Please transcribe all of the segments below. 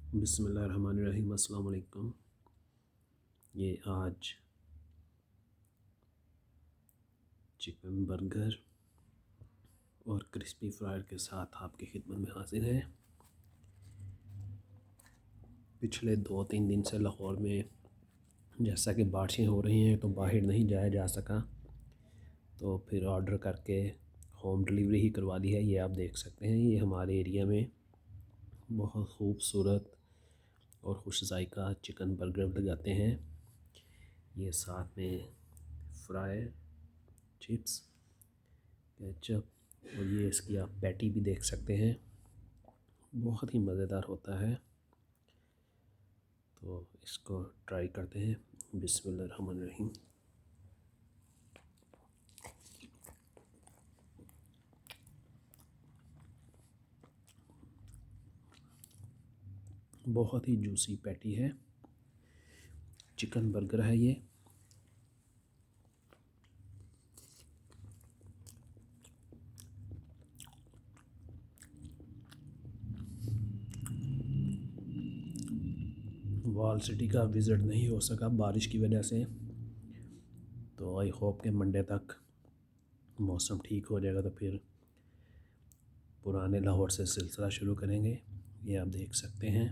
बिस्मिल्लाहिर्रहमानिर्रहीम। अस्सलाम वालेकुम। ये आज चिकन बर्गर और क्रिस्पी फ्राइड के साथ आपकी खिदमत में हाजिर है। पिछले 2-3 दिन से लाहौर में जैसा कि बारिशें हो रही हैं तो बाहर नहीं जाया जा सका, तो फिर ऑर्डर करके होम डिलीवरी ही करवा दी है। ये आप देख सकते हैं, ये हमारे एरिया में बहुत खूबसूरत और खुश जायका चिकन बर्गर लगाते हैं। ये साथ में फ्राई, चिप्स, केचप और ये इसकी आप पैटी भी देख सकते हैं, बहुत ही मज़ेदार होता है। तो इसको ट्राई करते हैं। बिस्मिल्लाहिर्रहमानिर्रहीम। बहुत ही जूसी पैटी है, चिकन बर्गर है ये। वॉल सिटी का विज़िट नहीं हो सका बारिश की वजह से, तो आई होप कि मंडे तक मौसम ठीक हो जाएगा तो फिर पुराने लाहौर से सिलसिला शुरू करेंगे। ये आप देख सकते हैं।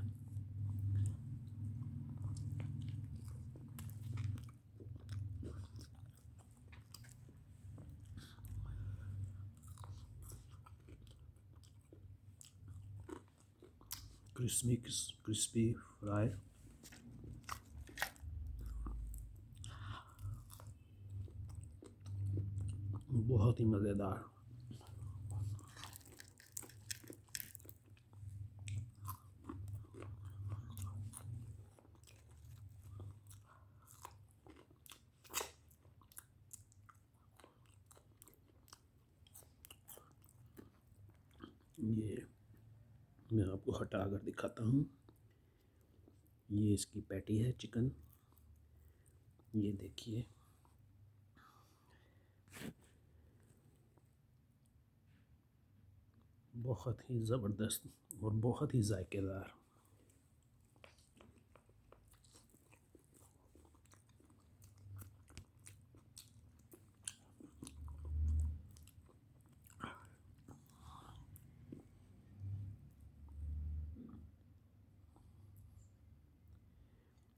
क्रिस्पी फ्राई, बहुत ही मज़ेदार। ये मैं आपको हटा कर दिखाता हूँ। ये इसकी पैटी है चिकन, ये देखिए। बहुत ही ज़बरदस्त और बहुत ही जायकेदार।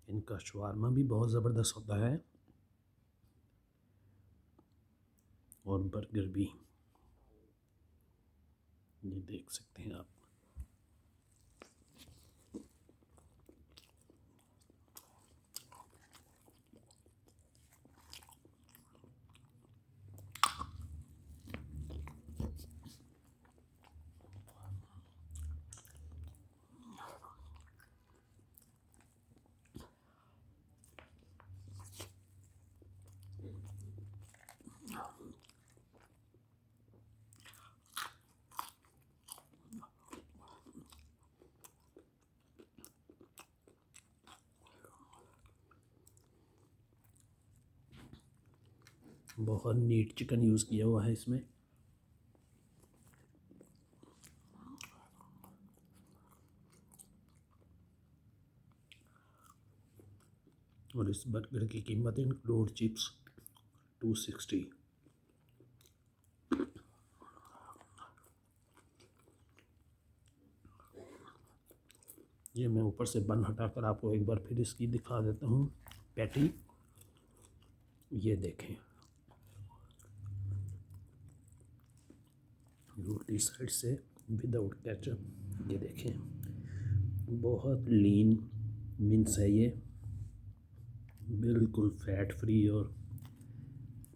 इनका शवारमा भी बहुत ज़बरदस्त होता है और बर्गर भी, ये देख सकते हैं आप। बहुत नीट चिकन यूज़ किया हुआ है इसमें। और इस बर्गर की कीमत इंक्लूड चिप्स 260। ये मैं ऊपर से बन हटाकर आपको एक बार फिर इसकी दिखा देता हूँ पैटी। ये देखें, दूसरी साइड से विदाउट केचप। ये देखें, बहुत लीन मिन्स है ये, बिल्कुल फैट फ्री और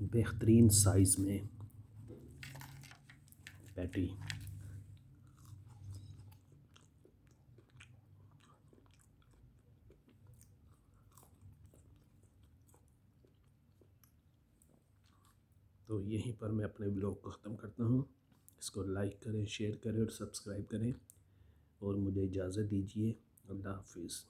बेहतरीन साइज़ में पैटी। तो यहीं पर मैं अपने ब्लॉग को ख़त्म करता हूँ। इसको लाइक करें, शेयर करें और सब्सक्राइब करें और मुझे इजाज़त दीजिए। अल्लाह हाफिज़।